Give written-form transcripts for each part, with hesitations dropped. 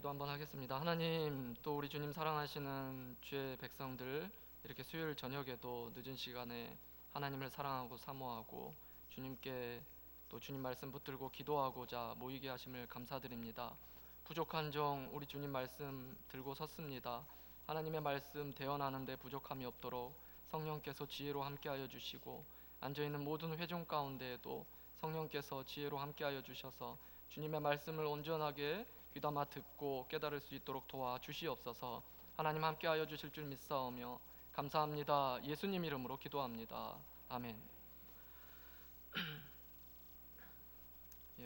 기도 한번 하겠습니다. 하나님, 또 우리 주님 사랑하시는 주의 백성들, 이렇게 수요일 저녁에도 늦은 시간에 하나님을 사랑하고 사모하고 주님께 또 주님 말씀 붙들고 기도하고자 모이게 하심을 감사드립니다. 부족한 종 우리 주님 말씀 들고 섰습니다. 하나님의 말씀 대언하는데 부족함이 없도록 성령께서 지혜로 함께하여 주시고, 앉아있는 모든 회중 가운데에도 성령께서 지혜로 함께하여 주셔서 주님의 말씀을 온전하게 귀담아 듣고 깨달을 수 있도록 도와주시옵소서. 하나님 함께하여 주실 줄 믿사오며 감사합니다. 예수님 이름으로 기도합니다. 아멘.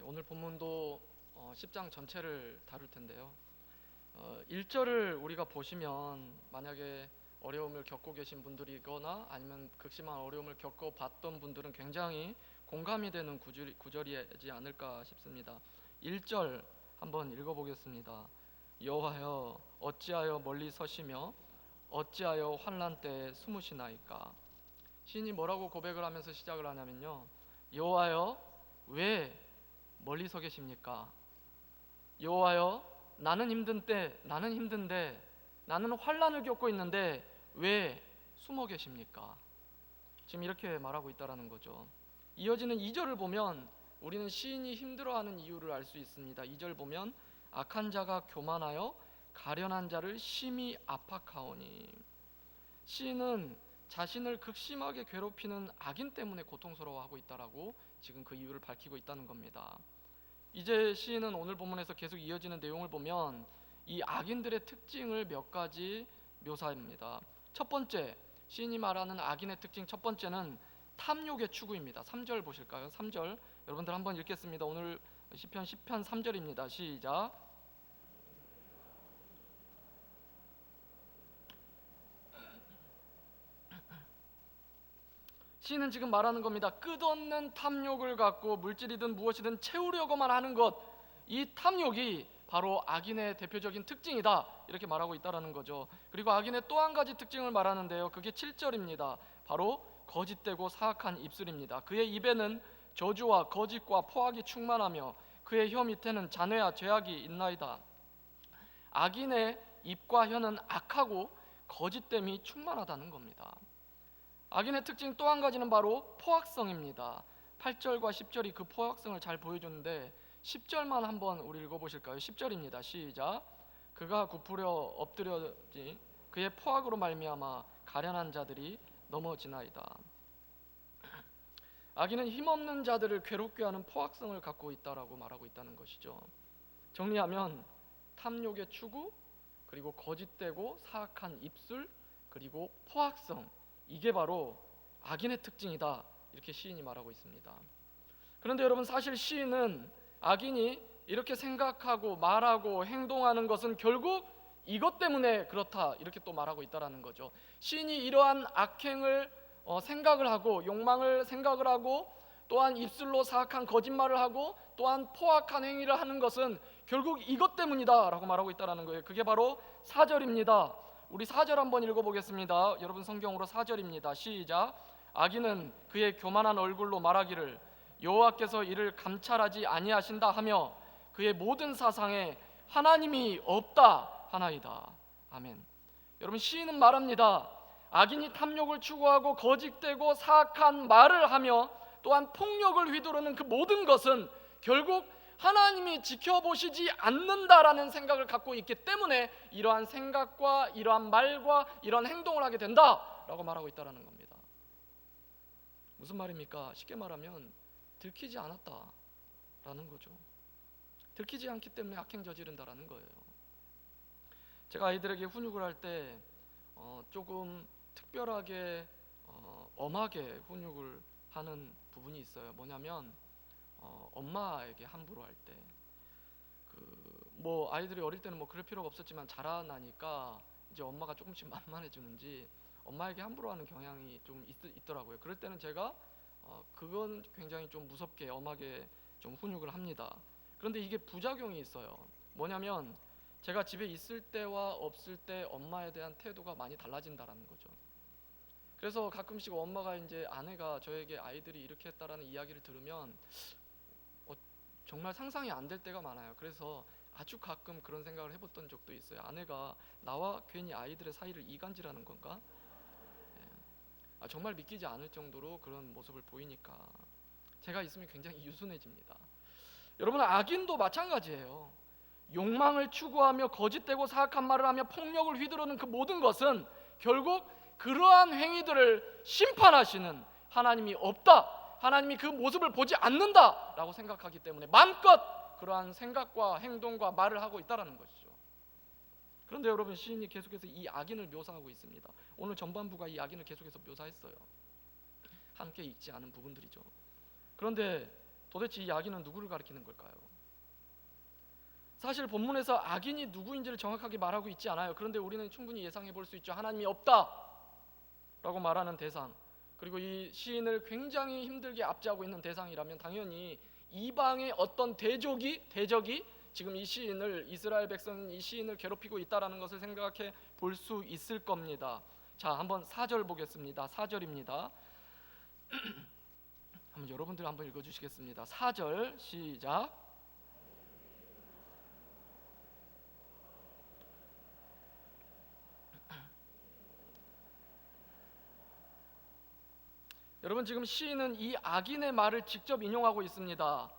오늘 본문도 10장 전체를 다룰 텐데요, 1절을 우리가 보시면 만약에 어려움을 겪고 계신 분들이거나 아니면 극심한 어려움을 겪어봤던 분들은 굉장히 공감이 되는 구절이지 않을까 싶습니다. 1절 한번 읽어보겠습니다. 여호와여, 어찌하여 멀리 서시며 어찌하여 환난 때에 숨으시나이까. 시인이 뭐라고 고백을 하면서 시작을 하냐면요, 여호와여, 왜 멀리 서 계십니까? 여호와여, 나는 힘든데 나는 환난을 겪고 있는데 왜 숨어 계십니까? 지금 이렇게 말하고 있다라는 거죠. 이어지는 2절을 보면 우리는 시인이 힘들어하는 이유를 알 수 있습니다. 2절 보면 악한 자가 교만하여 가련한 자를 심히 압박하오니. 시인은 자신을 극심하게 괴롭히는 악인 때문에 고통스러워하고 있다라고 지금 그 이유를 밝히고 있다는 겁니다. 이제 시인은 오늘 본문에서 계속 이어지는 내용을 보면 이 악인들의 특징을 몇 가지 묘사합니다. 첫 번째, 시인이 말하는 악인의 특징 첫 번째는 탐욕의 추구입니다. 3절 보실까요? 3절 여러분들 한번 읽겠습니다. 오늘 시편 10편 3절입니다. 시작. 시인은 지금 말하는 겁니다. 끝없는 탐욕을 갖고 물질이든 무엇이든 채우려고만 하는 것, 이 탐욕이 바로 악인의 대표적인 특징이다, 이렇게 말하고 있다라는 거죠. 그리고 악인의 또 한 가지 특징을 말하는데요, 그게 7절입니다. 바로 거짓되고 사악한 입술입니다. 그의 입에는 저주와 거짓과 포악이 충만하며 그의 혀 밑에는 잔해와 죄악이 있나이다. 악인의 입과 혀는 악하고 거짓됨이 충만하다는 겁니다. 악인의 특징 또 한 가지는 바로 포악성입니다. 8절과 10절이 그 포악성을 잘 보여주는데 10절만 한번 우리 읽어보실까요? 10절입니다. 시작. 그가 굽으려 엎드려지 그의 포악으로 말미암아 가련한 자들이 넘어지나이다. 악인은 힘없는 자들을 괴롭게 하는 포악성을 갖고 있다라고 말하고 있다는 것이죠. 정리하면 탐욕의 추구, 그리고 거짓되고 사악한 입술, 그리고 포악성, 이게 바로 악인의 특징이다, 이렇게 시인이 말하고 있습니다. 그런데 여러분, 사실 시인은 악인이 이렇게 생각하고 말하고 행동하는 것은 결국 이것 때문에 그렇다, 이렇게 또 말하고 있다라는 거죠. 시인이 이러한 악행을 생각을 하고 욕망을 생각을 하고 또한 입술로 사악한 거짓말을 하고 또한 포악한 행위를 하는 것은 결국 이것 때문이다 라고 말하고 있다는 거예요. 그게 바로 4절입니다. 우리 4절 한번 읽어보겠습니다. 여러분 성경으로 4절입니다. 시작. 악인은 그의 교만한 얼굴로 말하기를 여호와께서 이를 감찰하지 아니하신다 하며 그의 모든 사상에 하나님이 없다 하나이다. 아멘. 여러분, 시인은 말합니다. 악인이 탐욕을 추구하고 거짓되고 사악한 말을 하며 또한 폭력을 휘두르는 그 모든 것은 결국 하나님이 지켜보시지 않는다라는 생각을 갖고 있기 때문에 이러한 생각과 이러한 말과 이러한 행동을 하게 된다라고 말하고 있다는 겁니다. 무슨 말입니까? 쉽게 말하면 들키지 않았다라는 거죠. 들키지 않기 때문에 악행 저지른다라는 거예요. 제가 아이들에게 훈육을 할 때 조금 특별하게 엄하게 훈육을 하는 부분이 있어요. 뭐냐면 엄마에게 함부로 할 때, 뭐 아이들이 어릴 때는 뭐 그럴 필요가 없었지만 자라나니까 이제 엄마가 조금씩 만만해지는지 엄마에게 함부로 하는 경향이 좀 있더라고요. 그럴 때는 제가 그건 굉장히 좀 무섭게 엄하게 좀 훈육을 합니다. 그런데 이게 부작용이 있어요. 뭐냐면 제가 집에 있을 때와 없을 때 엄마에 대한 태도가 많이 달라진다라는 거죠. 그래서 가끔씩 엄마가 이제 아내가 저에게 아이들이 이렇게 했다라는 이야기를 들으면 정말 상상이 안 될 때가 많아요. 그래서 아주 가끔 그런 생각을 해봤던 적도 있어요. 아내가 나와 괜히 아이들의 사이를 이간질하는 건가? 정말 믿기지 않을 정도로 그런 모습을 보이니까 제가 있으면 굉장히 유순해집니다. 여러분, 악인도 마찬가지예요. 욕망을 추구하며 거짓되고 사악한 말을 하며 폭력을 휘두르는 그 모든 것은 결국 그러한 행위들을 심판하시는 하나님이 없다, 하나님이 그 모습을 보지 않는다라고 생각하기 때문에 마음껏 그러한 생각과 행동과 말을 하고 있다는 것이죠. 그런데 여러분, 시인이 계속해서 이 악인을 묘사하고 있습니다. 오늘 전반부가 이 악인을 계속해서 묘사했어요. 함께 읽지 않은 부분들이죠. 그런데 도대체 이 악인은 누구를 가리키는 걸까요? 사실 본문에서 악인이 누구인지를 정확하게 말하고 있지 않아요. 그런데 우리는 충분히 예상해 볼 수 있죠. 하나님이 없다라고 말하는 대상, 그리고 이 시인을 굉장히 힘들게 압제하고 있는 대상이라면 당연히 이방의 어떤 대적이 지금 이 시인을, 이스라엘 백성인 이 시인을 괴롭히고 있다라는 것을 생각해 볼 수 있을 겁니다. 자, 한번 4절 보겠습니다. 4절입니다. 한번 여러분들 한번 읽어주시겠습니다. 4절 시작. 여러분, 지금 시인은 이 악인의 말을 직접 인용하고 있습니다.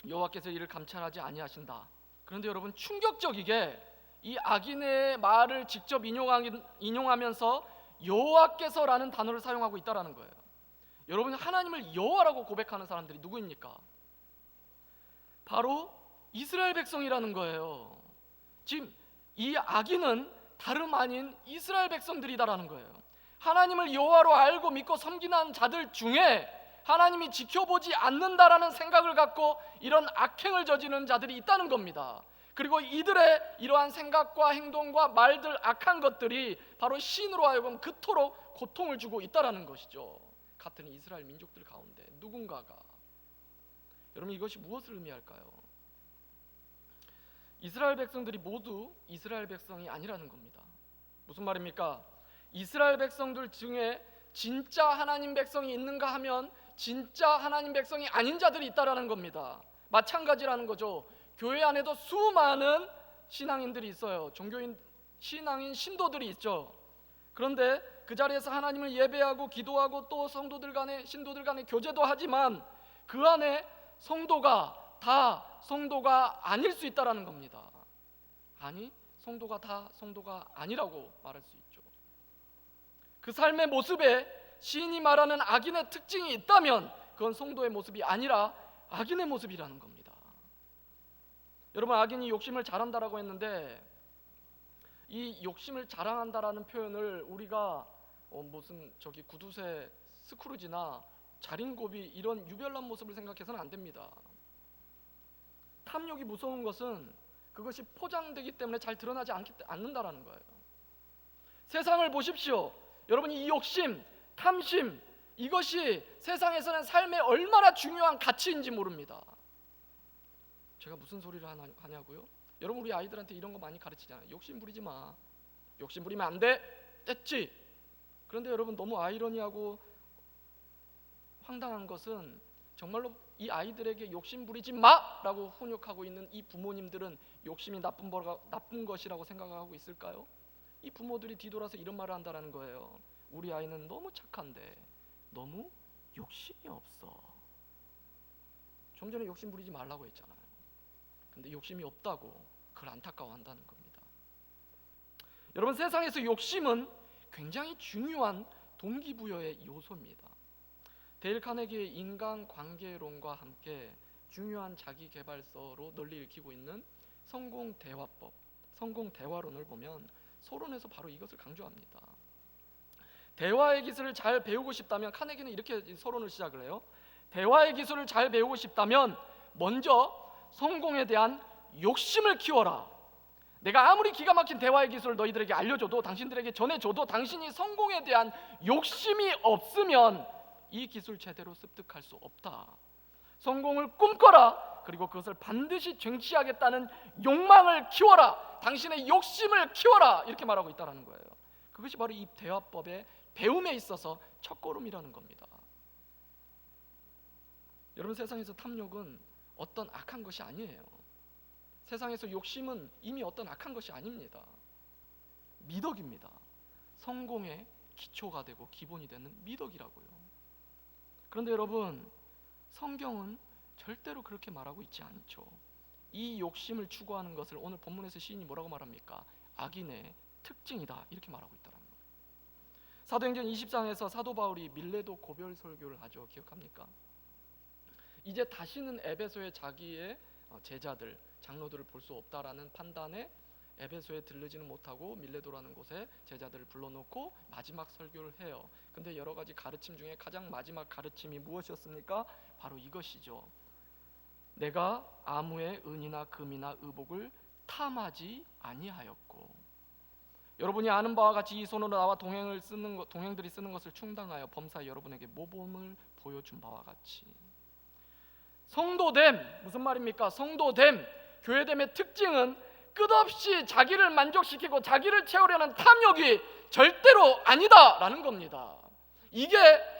여호와께서 이를 감찰하지 아니하신다. 그런데 여러분, 충격적이게 이 악인의 말을 직접 인용하면서 여호와께서라는 단어를 사용하고 있다라는 거예요. 여러분, 하나님을 여호와라고 고백하는 사람들이 누구입니까? 바로 이스라엘 백성이라는 거예요. 지금 이 악인은 다름 아닌 이스라엘 백성들이다라는 거예요. 하나님을 여호와로 알고 믿고 섬기는 자들 중에 하나님이 지켜보지 않는다라는 생각을 갖고 이런 악행을 저지르는 자들이 있다는 겁니다. 그리고 이들의 이러한 생각과 행동과 말들, 악한 것들이 바로 시인으로 하여금 그토록 고통을 주고 있다라는 것이죠. 같은 이스라엘 민족들 가운데 누군가가. 여러분, 이것이 무엇을 의미할까요? 이스라엘 백성들이 모두 이스라엘 백성이 아니라는 겁니다. 무슨 말입니까? 이스라엘 백성들 중에 진짜 하나님 백성이 있는가 하면 진짜 하나님 백성이 아닌 자들이 있다라는 겁니다. 마찬가지라는 거죠. 교회 안에도 수많은 신앙인들이 있어요. 종교인, 신앙인 신도들이 있죠. 그런데 그 자리에서 하나님을 예배하고 기도하고 또 성도들 간에, 신도들 간에 교제도 하지만 그 안에 성도가 다 성도가 아닐 수 있다라는 겁니다. 아니, 성도가 다 성도가 아니라고 말할 수 있죠. 그 삶의 모습에 시인이 말하는 악인의 특징이 있다면 그건 성도의 모습이 아니라 악인의 모습이라는 겁니다. 여러분, 악인이 욕심을 잘한다라고 했는데 이 욕심을 자랑한다라는 표현을 우리가 무슨 저기 구두쇠 스크루지나 자린고비 이런 유별난 모습을 생각해서는 안 됩니다. 탐욕이 무서운 것은 그것이 포장되기 때문에 잘 드러나지 않는다라는 거예요. 세상을 보십시오. 여러분이 이 욕심, 탐심, 이것이 세상에서는 삶에 얼마나 중요한 가치인지 모릅니다. 제가 무슨 소리를 하냐고요? 여러분, 우리 아이들한테 이런 거 많이 가르치잖아요. 욕심 부리지 마. 욕심 부리면 안 돼. 뗐지. 그런데 여러분, 너무 아이러니하고 황당한 것은 정말로 이 아이들에게 욕심 부리지 마라고 훈육하고 있는 이 부모님들은 욕심이 나쁜 것이라고 생각하고 있을까요? 이 부모들이 뒤돌아서 이런 말을 한다는 거예요. 우리 아이는 너무 착한데 너무 욕심이 없어. 좀 전에 욕심 부리지 말라고 했잖아요. 근데 욕심이 없다고 그걸 안타까워한다는 겁니다. 여러분, 세상에서 욕심은 굉장히 중요한 동기부여의 요소입니다. 데일 카네기의 인간관계론과 함께 중요한 자기개발서로 널리 읽히고 있는 성공대화법, 성공대화론을 보면 서론에서 바로 이것을 강조합니다. 대화의 기술을 잘 배우고 싶다면, 카네기는 이렇게 서론을 시작을 해요. 대화의 기술을 잘 배우고 싶다면 먼저 성공에 대한 욕심을 키워라. 내가 아무리 기가 막힌 대화의 기술을 너희들에게 알려줘도, 당신들에게 전해줘도 당신이 성공에 대한 욕심이 없으면 이 기술 제대로 습득할 수 없다. 성공을 꿈꿔라. 그리고 그것을 반드시 쟁취하겠다는 욕망을 키워라. 당신의 욕심을 키워라. 이렇게 말하고 있다는 거예요. 그것이 바로 이 대화법의 배움에 있어서 첫걸음이라는 겁니다. 여러분, 세상에서 탐욕은 어떤 악한 것이 아니에요. 세상에서 욕심은 이미 어떤 악한 것이 아닙니다. 미덕입니다. 성공의 기초가 되고 기본이 되는 미덕이라고요. 그런데 여러분, 성경은 절대로 그렇게 말하고 있지 않죠. 이 욕심을 추구하는 것을 오늘 본문에서 시인이 뭐라고 말합니까? 악인의 특징이다, 이렇게 말하고 있다는 거예요. 사도행전 20장에서 사도 바울이 밀레도 고별 설교를 하죠. 기억합니까? 이제 다시는 에베소의 자기의 제자들, 장로들을 볼 수 없다라는 판단에 에베소에 들르지는 못하고 밀레도라는 곳에 제자들을 불러놓고 마지막 설교를 해요. 근데 여러 가지 가르침 중에 가장 마지막 가르침이 무엇이었습니까? 바로 이것이죠. 내가 아무의 은이나 금이나 의복을 탐하지 아니하였고, 여러분이 아는 바와 같이 이 손으로 나와 동행들이 쓰는 것을 충당하여 범사에 여러분에게 모범을 보여준 바와 같이. 성도됨, 무슨 말입니까? 성도됨, 교회됨의 특징은 끝없이 자기를 만족시키고 자기를 채우려는 탐욕이 절대로 아니다라는 겁니다. 이게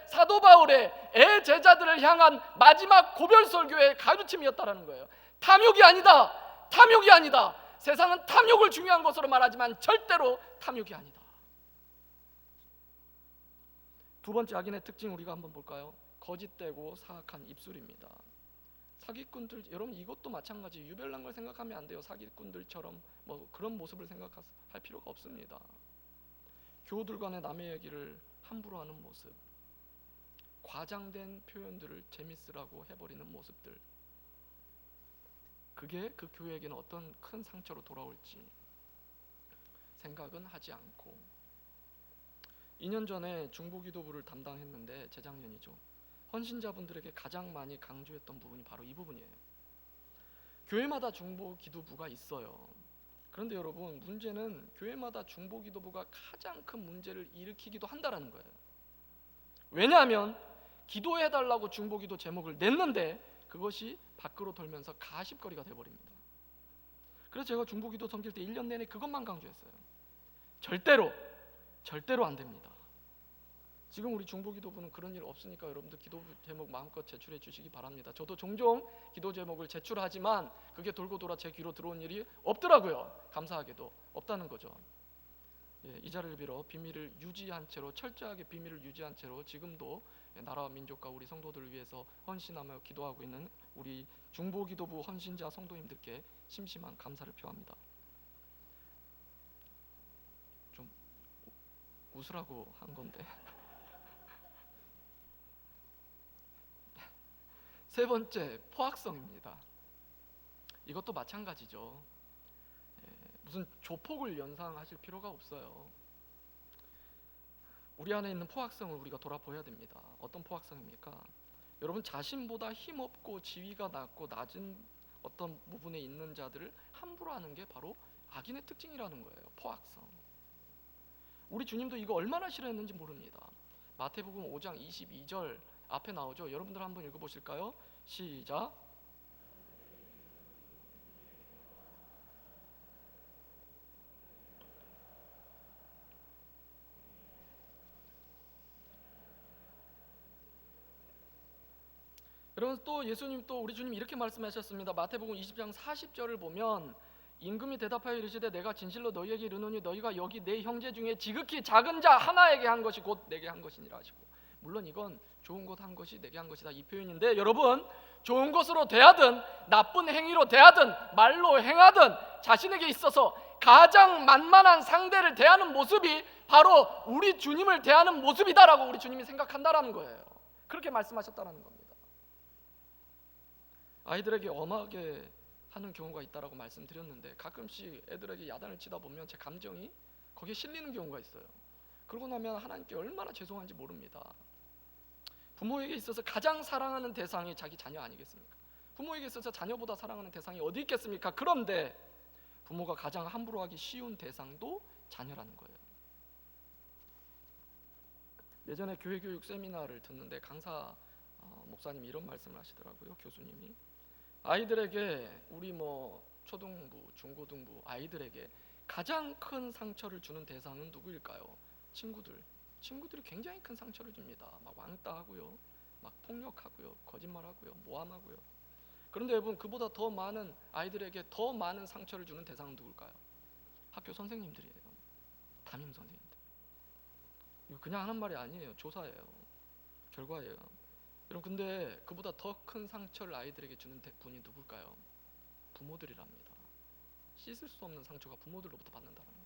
사도 바울의 애 제자들을 향한 마지막 고별 설교의 가르침이었다라는 거예요. 탐욕이 아니다. 탐욕이 아니다. 세상은 탐욕을 중요한 것으로 말하지만 절대로 탐욕이 아니다. 두 번째 악인의 특징 우리가 한번 볼까요? 거짓되고 사악한 입술입니다. 사기꾼들, 여러분 이것도 마찬가지. 유별난 걸 생각하면 안 돼요. 사기꾼들처럼 그런 모습을 생각할 필요가 없습니다. 교우들 간에 남의 얘기를 함부로 하는 모습, 과장된 표현들을 재밌으라고 해버리는 모습들, 그게 그 교회에게는 어떤 큰 상처로 돌아올지 생각은 하지 않고. 2년 전에 중보기도부를 담당했는데, 재작년이죠. 헌신자분들에게 가장 많이 강조했던 부분이 바로 이 부분이에요. 교회마다 중보기도부가 있어요. 그런데 여러분, 문제는 교회마다 중보기도부가 가장 큰 문제를 일으키기도 한다는 거예요. 왜냐하면 기도해달라고 중보기도 제목을 냈는데 그것이 밖으로 돌면서 가십거리가 되어버립니다. 그래서 제가 중보기도 섬길 때 1년 내내 그것만 강조했어요. 절대로 안 됩니다. 지금 우리 중보기도부는 그런 일 없으니까 여러분들 기도 제목 마음껏 제출해 주시기 바랍니다. 저도 종종 기도 제목을 제출하지만 그게 돌고 돌아 제 귀로 들어온 일이 없더라고요. 감사하게도 없다는 거죠. 이 자리를 빌어 비밀을 유지한 채로, 철저하게 비밀을 유지한 채로 지금도 나라와 민족과 우리 성도들을 위해서 헌신하며 기도하고 있는 우리 중보기도부 헌신자 성도님들께 심심한 감사를 표합니다. 좀 웃으라고 한 건데. 세 번째, 포악성입니다. 이것도 마찬가지죠. 무슨 조폭을 연상하실 필요가 없어요. 우리 안에 있는 포악성을 우리가 돌아보아야 됩니다. 어떤 포악성입니까? 여러분, 자신보다 힘없고 지위가 낮고 낮은 어떤 부분에 있는 자들을 함부로 하는 게 바로 악인의 특징이라는 거예요. 포악성. 우리 주님도 이거 얼마나 싫어했는지 모릅니다. 마태복음 5장 22절 앞에 나오죠. 여러분들 한번 읽어보실까요? 시작. 여러분, 또 예수님, 또 우리 주님 이렇게 말씀하셨습니다. 마태복음 20장 40절을 보면 임금이 대답하여 이르시되 내가 진실로 너희에게 이르노니 너희가 여기 내 형제 중에 지극히 작은 자 하나에게 한 것이 곧 내게 한 것이니라 하시고, 물론 이건 좋은 것 한 것이 내게 한 것이다 이 표현인데, 여러분, 좋은 것으로 대하든 나쁜 행위로 대하든 말로 행하든 자신에게 있어서 가장 만만한 상대를 대하는 모습이 바로 우리 주님을 대하는 모습이다라고 우리 주님이 생각한다라는 거예요. 그렇게 말씀하셨다라는 겁니다. 아이들에게 엄하게 하는 경우가 있다라고 말씀드렸는데, 가끔씩 애들에게 야단을 치다 보면 제 감정이 거기에 실리는 경우가 있어요. 그러고 나면 하나님께 얼마나 죄송한지 모릅니다. 부모에게 있어서 가장 사랑하는 대상이 자기 자녀 아니겠습니까? 부모에게 있어서 자녀보다 사랑하는 대상이 어디 있겠습니까? 그런데 부모가 가장 함부로 하기 쉬운 대상도 자녀라는 거예요. 예전에 교회 교육 세미나를 듣는데 강사 목사님이 이런 말씀을 하시더라고요. 교수님이 아이들에게, 우리 초등부, 중고등부 아이들에게 가장 큰 상처를 주는 대상은 누구일까요? 친구들이 굉장히 큰 상처를 줍니다. 막 왕따하고요, 막 폭력하고요, 거짓말하고요, 모함하고요. 그런데 여러분, 그보다 더 많은 아이들에게 더 많은 상처를 주는 대상은 누굴까요? 학교 선생님들이에요. 담임 선생님들. 이거 그냥 하는 말이 아니에요. 조사예요. 결과예요. 여러분, 근데 그보다 더 큰 상처를 아이들에게 주는 분이 누굴까요? 부모들이랍니다. 씻을 수 없는 상처가 부모들로부터 받는다는 거예요.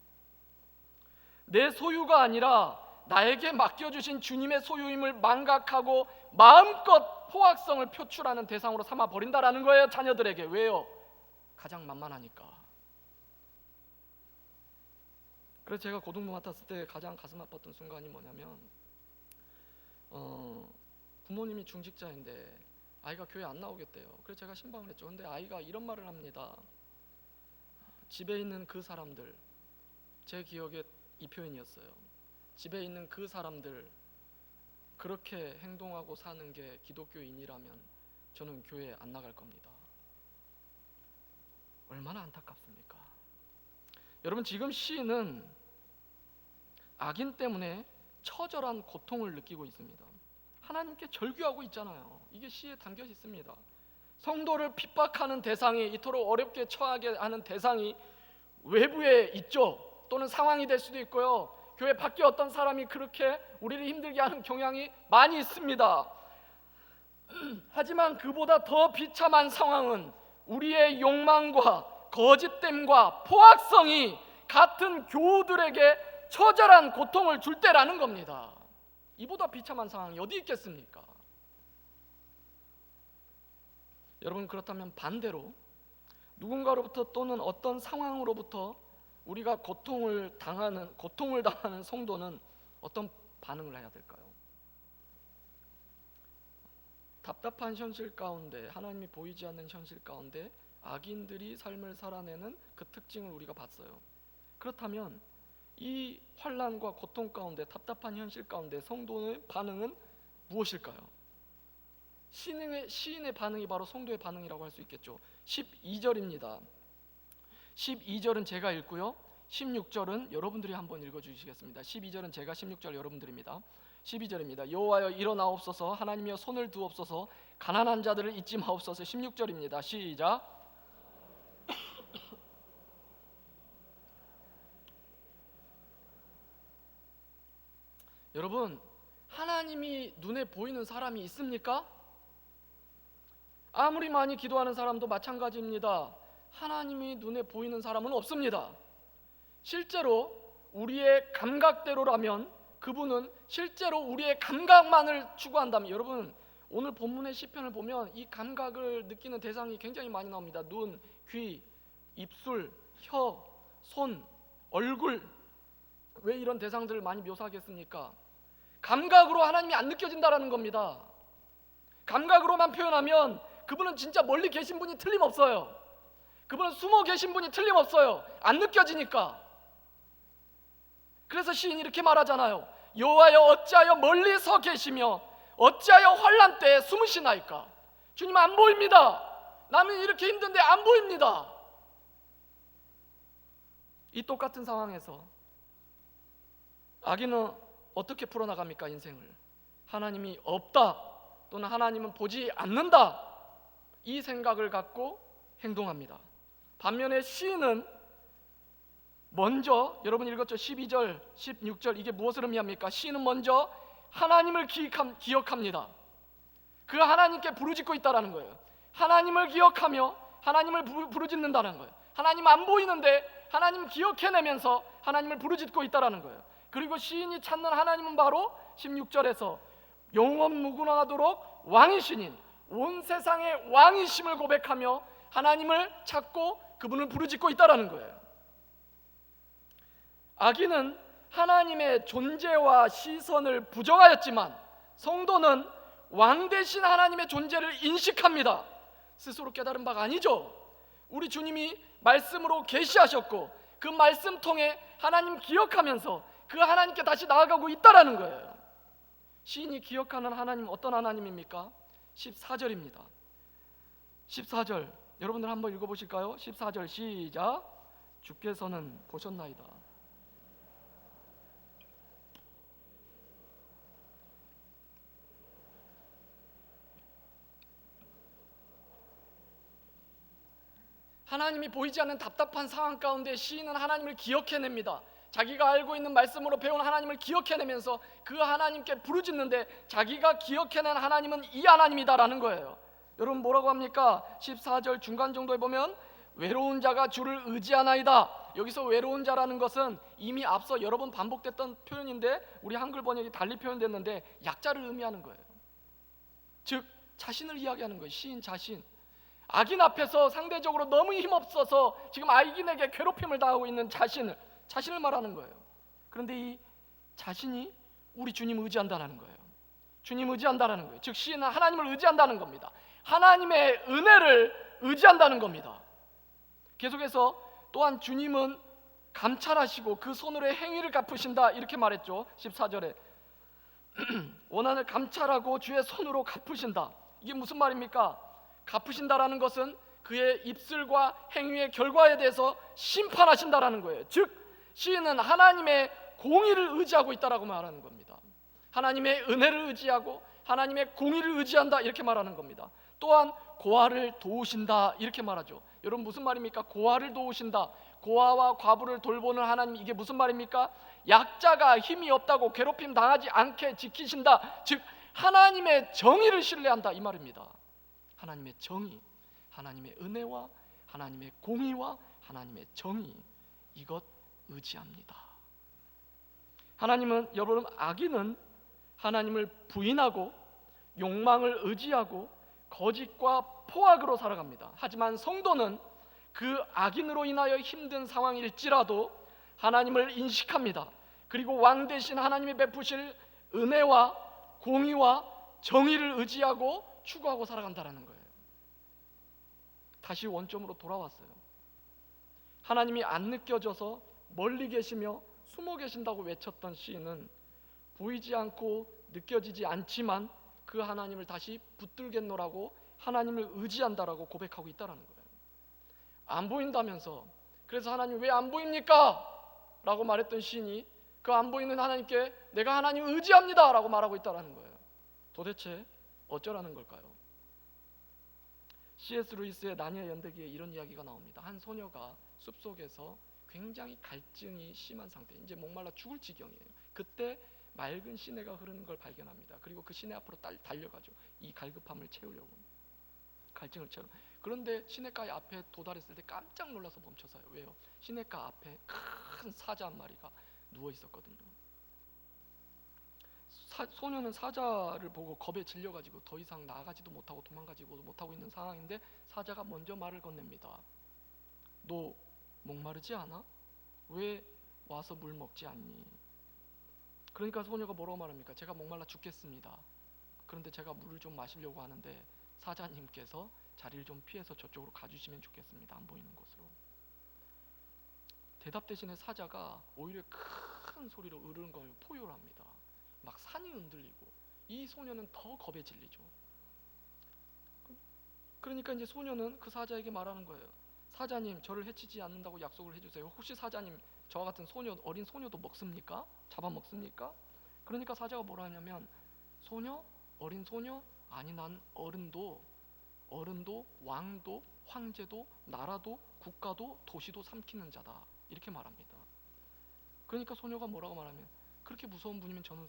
내 소유가 아니라 나에게 맡겨주신 주님의 소유임을 망각하고 마음껏 포악성을 표출하는 대상으로 삼아 버린다라는 거예요. 자녀들에게. 왜요? 가장 만만하니까. 그래서 제가 고등부 맡았을 때 가장 가슴 아팠던 순간이 뭐냐면, 부모님이 중직자인데 아이가 교회 안 나오겠대요. 그래서 제가 신방을 했죠. 근데 아이가 이런 말을 합니다. 집에 있는 그 사람들, 제 기억에 이 표현이었어요. 집에 있는 그 사람들, 그렇게 행동하고 사는 게 기독교인이라면 저는 교회에 안 나갈 겁니다. 얼마나 안타깝습니까? 여러분, 지금 시인은 악인 때문에 처절한 고통을 느끼고 있습니다. 하나님께 절규하고 있잖아요. 이게 시에 담겨 있습니다. 성도를 핍박하는 대상이, 이토록 어렵게 처하게 하는 대상이 외부에 있죠. 또는 상황이 될 수도 있고요. 교회 밖에 어떤 사람이 그렇게 우리를 힘들게 하는 경향이 많이 있습니다. 하지만 그보다 더 비참한 상황은 우리의 욕망과 거짓됨과 포악성이 같은 교우들에게 처절한 고통을 줄 때라는 겁니다. 이보다 비참한 상황이 어디 있겠습니까? 여러분, 그렇다면 반대로 누군가로부터 또는 어떤 상황으로부터 우리가 고통을 당하는 성도는 어떤 반응을 해야 될까요? 답답한 현실 가운데, 하나님이 보이지 않는 현실 가운데 악인들이 삶을 살아내는 그 특징을 우리가 봤어요. 그렇다면 이 환난과 고통 가운데, 답답한 현실 가운데 성도의 반응은 무엇일까요? 시인의 반응이 바로 성도의 반응이라고 할 수 있겠죠. 12절입니다. 12절은 제가 읽고요, 16절은 여러분들이 한번 읽어주시겠습니다. 12절은 제가, 16절 여러분들입니다. 12절입니다. 여호와여 일어나옵소서, 하나님이여 손을 두옵소서, 가난한 자들을 잊지 마옵소서. 16절입니다. 시작. 여러분, 하나님이 눈에 보이는 사람이 있습니까? 아무리 많이 기도하는 사람도 마찬가지입니다. 하나님이 눈에 보이는 사람은 없습니다. 실제로 우리의 감각대로라면, 그분은 실제로 우리의 감각만을 추구한다면, 여러분, 오늘 본문의 시편을 보면 이 감각을 느끼는 대상이 굉장히 많이 나옵니다. 눈, 귀, 입술, 혀, 손, 얼굴. 왜 이런 대상들을 많이 묘사하겠습니까? 감각으로 하나님이 안 느껴진다라는 겁니다. 감각으로만 표현하면 그분은 진짜 멀리 계신 분이 틀림없어요. 그분은 숨어 계신 분이 틀림없어요. 안 느껴지니까. 그래서 시인이 이렇게 말하잖아요. 여호와여 어찌하여 멀리 서 계시며 어찌하여 환난 때에 숨으시나이까. 주님 안 보입니다. 나는 이렇게 힘든데 안 보입니다. 이 똑같은 상황에서 악인은 어떻게 풀어나갑니까? 인생을. 하나님이 없다, 또는 하나님은 보지 않는다, 이 생각을 갖고 행동합니다. 반면에 시인은 먼저, 여러분 읽었죠? 12절, 16절, 이게 무엇을 의미합니까? 시인은 먼저 하나님을 기억합니다. 그 하나님께 부르짖고 있다는 거예요. 하나님을 기억하며 하나님을 부르짖는다는 거예요. 하나님 안 보이는데 하나님 기억해내면서 하나님을 부르짖고 있다는 거예요. 그리고 시인이 찾는 하나님은 바로 16절에서 영원 무궁하도록 왕이시닌 온 세상의 왕이심을 고백하며 하나님을 찾고 그분을 부르짖고 있다는 거예요. 악인은 하나님의 존재와 시선을 부정하였지만 성도는 왕 대신 하나님의 존재를 인식합니다. 스스로 깨달은 바가 아니죠. 우리 주님이 말씀으로 계시하셨고 그 말씀 통해 하나님 기억하면서 그 하나님께 다시 나아가고 있다라는 거예요. 시인이 기억하는 하나님, 어떤 하나님입니까? 14절입니다. 14절 여러분들 한번 읽어보실까요? 14절 시작. 주께서는 보셨나이다. 하나님이 보이지 않는 답답한 상황 가운데 시인은 하나님을 기억해냅니다. 자기가 알고 있는 말씀으로 배운 하나님을 기억해내면서 그 하나님께 부르짖는데 자기가 기억해낸 하나님은 이 하나님이다라는 거예요. 여러분 뭐라고 합니까? 14절 중간 정도에 보면 외로운 자가 주를 의지하나이다. 여기서 외로운 자라는 것은 이미 앞서 여러 번 반복됐던 표현인데 우리 한글 번역이 달리 표현됐는데 약자를 의미하는 거예요. 즉 자신을 이야기하는 거예요. 시인 자신. 악인 앞에서 상대적으로 너무 힘없어서 지금 악인에게 괴롭힘을 당하고 있는 자신을 말하는 거예요. 그런데 이 자신이 우리 주님 의지한다는 거예요. 주님 의지한다는 거예요. 즉 시인은 하나님을 의지한다는 겁니다. 하나님의 은혜를 의지한다는 겁니다. 계속해서 또한 주님은 감찰하시고 그 손으로의 행위를 갚으신다 이렇게 말했죠. 14절에 원한을 감찰하고 주의 손으로 갚으신다. 이게 무슨 말입니까? 갚으신다라는 것은 그의 입술과 행위의 결과에 대해서 심판하신다라는 거예요. 즉 시인은 하나님의 공의를 의지하고 있다라고 말하는 겁니다. 하나님의 은혜를 의지하고 하나님의 공의를 의지한다 이렇게 말하는 겁니다. 또한 고아를 도우신다 이렇게 말하죠. 여러분 무슨 말입니까? 고아를 도우신다. 고아와 과부를 돌보는 하나님, 이게 무슨 말입니까? 약자가 힘이 없다고 괴롭힘 당하지 않게 지키신다. 즉 하나님의 정의를 신뢰한다 이 말입니다. 하나님의 정의, 하나님의 은혜와 하나님의 공의와 하나님의 정의, 이것 의지합니다. 하나님은, 여러분, 악인은 하나님을 부인하고 욕망을 의지하고 거짓과 포악으로 살아갑니다. 하지만 성도는 그 악인으로 인하여 힘든 상황일지라도 하나님을 인식합니다. 그리고 왕 대신 하나님이 베푸실 은혜와 공의와 정의를 의지하고 추구하고 살아간다는 거예요. 다시 원점으로 돌아왔어요. 하나님이 안 느껴져서 멀리 계시며 숨어 계신다고 외쳤던 시인은 보이지 않고 느껴지지 않지만 그 하나님을 다시 붙들겠노라고 하나님을 의지한다라고 고백하고 있다는 거예요. 안 보인다면서, 그래서 하나님 왜 안 보입니까? 라고 말했던 시인이 그 안 보이는 하나님께 내가 하나님을 의지합니다 라고 말하고 있다는 거예요. 도대체 어쩌라는 걸까요? C.S. 루이스의 나니아 연대기에 이런 이야기가 나옵니다. 한 소녀가 숲속에서 굉장히 갈증이 심한 상태, 이제 목말라 죽을 지경이에요. 그때 맑은 시내가 흐르는 걸 발견합니다. 그리고 그 시내 앞으로 달려가죠. 이 갈급함을 채우려고, 갈증을 채우려고. 그런데 시냇가의 앞에 도달했을 때 깜짝 놀라서 멈춰서요. 왜요? 시냇가 앞에 큰 사자 한 마리가 누워 있었거든요. 소녀는 사자를 보고 겁에 질려가지고 더 이상 나가지도 못하고 도망가지도 못하고 있는 상황인데 사자가 먼저 말을 건넵니다. 너 목마르지 않아? 왜 와서 물 먹지 않니? 그러니까 소녀가 뭐라고 말합니까? 제가 목말라 죽겠습니다. 그런데 제가 물을 좀 마시려고 하는데 사자님께서 자리를 좀 피해서 저쪽으로 가주시면 좋겠습니다. 안 보이는 곳으로. 대답 대신에 사자가 오히려 큰 소리로 으르는 걸 포효합니다. 막 산이 흔들리고 이 소녀는 더 겁에 질리죠. 그러니까 이제 소녀는 그 사자에게 말하는 거예요. 사자님, 저를 해치지 않는다고 약속을 해주세요. 혹시 사자님 저와 같은 소녀, 어린 소녀도 먹습니까? 잡아먹습니까? 그러니까 사자가 뭐라 하냐면, 소녀? 어린 소녀? 아니, 난 어른도 왕도 황제도 나라도 국가도 도시도 삼키는 자다 이렇게 말합니다. 그러니까 소녀가 뭐라고 말하면, 그렇게 무서운 분이면 저는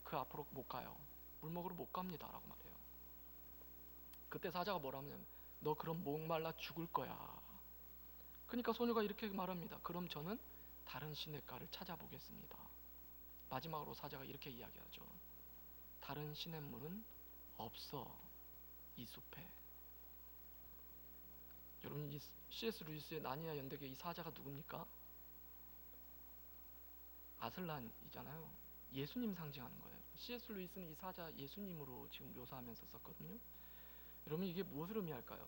그 앞으로 못 가요. 물 먹으러 못 갑니다 라고 말해요. 그때 사자가 뭐라면, 너 그럼 목말라 죽을 거야. 그러니까 소녀가 이렇게 말합니다. 그럼 저는 다른 시냇가를 찾아보겠습니다. 마지막으로 사자가 이렇게 이야기하죠. 다른 시냇물은 없어 이 숲에. 여러분, 이 C.S. 루이스의 나니아 연대기에 이 사자가 누굽니까? 아슬란이잖아요. 예수님 상징하는 거예요. C.S. 루이스는 이 사자 예수님으로 지금 묘사하면서 썼거든요. 여러분, 이게 무엇을 의미할까요?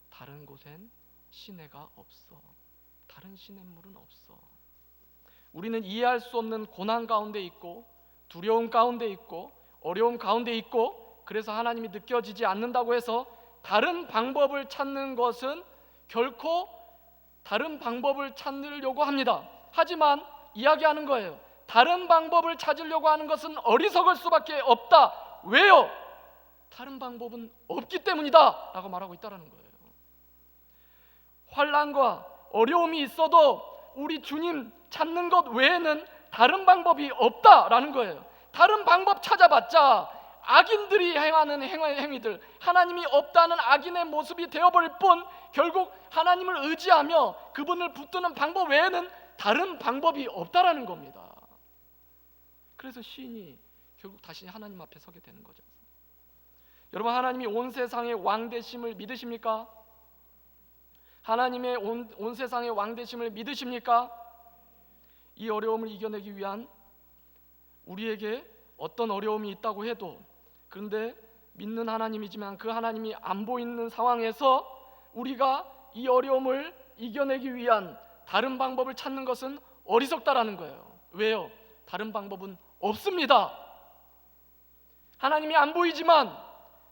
다른 곳엔 시내가 없어. 다른 시냇물은 없어. 우리는 이해할 수 없는 고난 가운데 있고 두려움 가운데 있고 어려움 가운데 있고, 그래서 하나님이 느껴지지 않는다고 해서 다른 방법을 찾는 것은 결코 다른 방법을 찾으려고 합니다. 하지만 이야기하는 거예요. 다른 방법을 찾으려고 하는 것은 어리석을 수밖에 없다. 왜요? 다른 방법은 없기 때문이다 라고 말하고 있다는 거예요. 환난과 어려움이 있어도 우리 주님 찾는 것 외에는 다른 방법이 없다라는 거예요. 다른 방법 찾아봤자 악인들이 행하는 행위들, 하나님이 없다는 악인의 모습이 되어버릴 뿐 결국 하나님을 의지하며 그분을 붙드는 방법 외에는 다른 방법이 없다라는 겁니다. 그래서 시인이 결국 다시 하나님 앞에 서게 되는 거죠. 여러분, 하나님이 온 세상의 왕 되심을 믿으십니까? 하나님의 온 세상의 왕 되심을 믿으십니까? 이 어려움을 이겨내기 위한 우리에게 어떤 어려움이 있다고 해도, 그런데 믿는 하나님이지만 그 하나님이 안 보이는 상황에서 우리가 이 어려움을 이겨내기 위한 다른 방법을 찾는 것은 어리석다라는 거예요. 왜요? 다른 방법은 없습니다. 하나님이 안 보이지만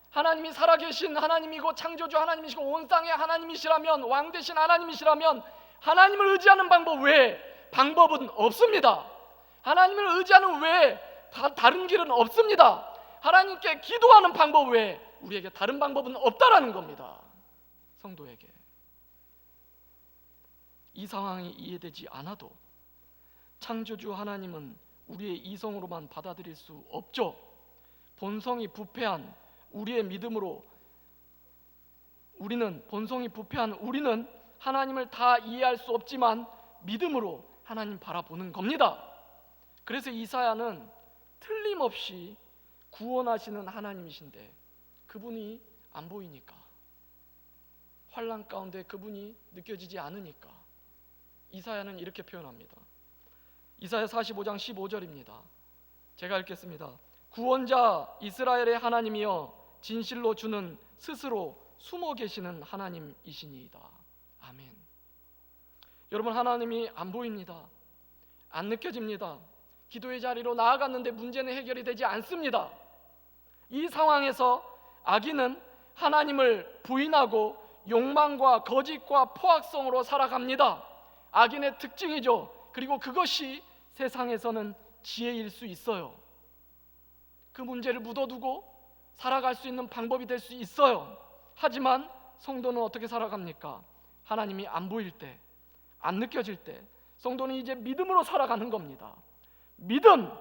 하나님이 살아계신 하나님이고 창조주 하나님이시고 온 땅의 하나님이시라면, 왕 되신 하나님이시라면 하나님을 의지하는 방법 외에 방법은 없습니다. 하나님을 의지하는 외에 다른 길은 없습니다. 하나님께 기도하는 방법 외에 우리에게 다른 방법은 없다라는 겁니다. 성도에게 이 상황이 이해되지 않아도 창조주 하나님은 우리의 이성으로만 받아들일 수 없죠. 본성이 부패한 우리의 믿음으로 우리는 하나님을 다 이해할 수 없지만 믿음으로 하나님 바라보는 겁니다. 그래서 이사야는 틀림없이 구원하시는 하나님이신데 그분이 안 보이니까, 환난 가운데 그분이 느껴지지 않으니까 이사야는 이렇게 표현합니다. 이사야 45장 15절입니다. 제가 읽겠습니다. 구원자 이스라엘의 하나님이여 진실로 주는 스스로 숨어 계시는 하나님이시니이다. 아멘. 여러분, 하나님이 안 보입니다. 안 느껴집니다. 기도의 자리로 나아갔는데 문제는 해결이 되지 않습니다. 이 상황에서 악인은 하나님을 부인하고 욕망과 거짓과 포악성으로 살아갑니다. 악인의 특징이죠. 그리고 그것이 세상에서는 지혜일 수 있어요. 그 문제를 묻어두고 살아갈 수 있는 방법이 될 수 있어요. 하지만 성도는 어떻게 살아갑니까? 하나님이 안 보일 때, 안 느껴질 때 성도는 이제 믿음으로 살아가는 겁니다. 믿음,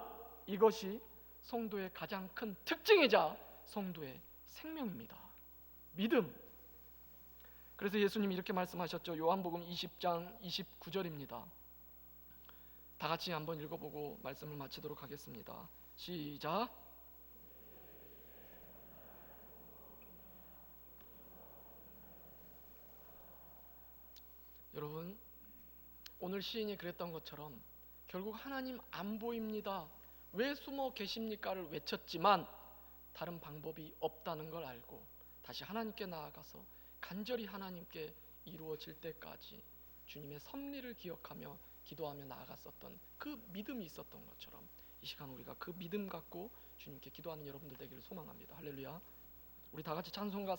이것이 성도의 가장 큰 특징이자 성도의 생명입니다. 믿음. 그래서 예수님이 이렇게 말씀하셨죠. 요한복음 20장 29절입니다. 다 같이 한번 읽어보고 말씀을 마치도록 하겠습니다. 시작. 여러분, 오늘 시인이 그랬던 것처럼 결국 하나님 안 보입니다, 왜 숨어 계십니까를 외쳤지만 다른 방법이 없다는 걸 알고 다시 하나님께 나아가서 간절히 하나님께 이루어질 때까지 주님의 섭리를 기억하며 기도하며 나아갔었던 그 믿음이 있었던 것처럼 이 시간 우리가 그 믿음 갖고 주님께 기도하는 여러분들 되기를 소망합니다. 할렐루야. 우리 다 같이 찬송가